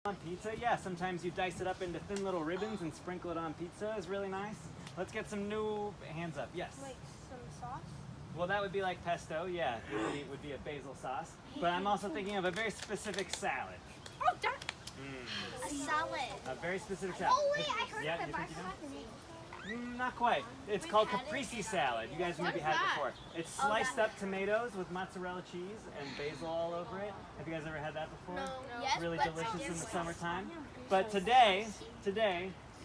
On pizza, yeah, sometimes you dice it up into thin little ribbons and sprinkle it on pizza is really nice. Let's get some new hands up. Yes. Like some sauce? Well, that would be like pesto, yeah, would be a basil sauce. But I'm also thinking of a very specific salad. Oh, that. A salad. A very specific salad. Oh wait, I heard Yeah, of it, you but I think you forgot the name. Not quite. It's called caprese salad. You guys maybe had it before. It's sliced up tomatoes with mozzarella cheese and basil all over it. Have you guys ever had that before? No. It's really delicious in the summertime. But today,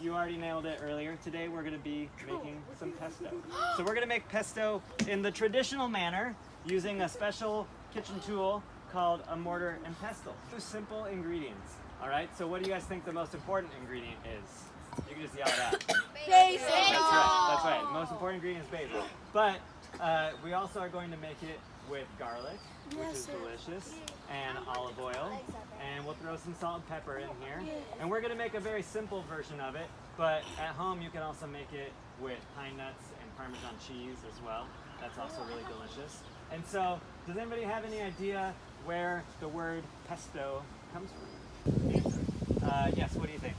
you already nailed it earlier. Today we're going to be making some pesto. So we're going to make pesto in the traditional manner using a special kitchen tool called a mortar and pestle. Two simple ingredients. All right, so what do you guys think the most important ingredient is? You can just yell it out. Basil. That's right. The most important ingredient is basil. But we also are going to make it with garlic, which is delicious, and olive oil. And we'll throw some salt and pepper in here. And we're going to make a very simple version of it. But at home, you can also make it with pine nuts and Parmesan cheese as well. That's also really delicious. And so, does anybody have any idea where the word pesto comes from? Yes, what do you think?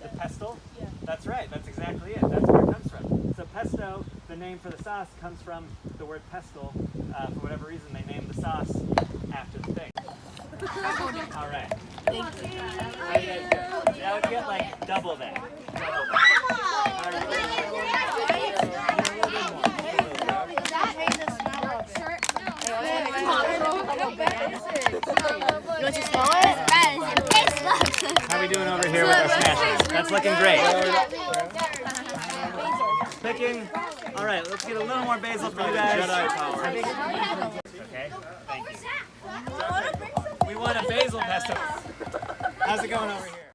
The pestle? Yeah. That's right, that's exactly it. That's where it comes from. So pesto, the name for the sauce, comes from the word pestle. For whatever reason, they named the sauce after the thing. All right. How do you guys do? Now we get like double that. You want to smell it? How are we doing over here with our smashes? That's looking great. Picking. All right, let's get a little more basil for you guys. Okay, thank you. We want a basil pesto. How's it going over here?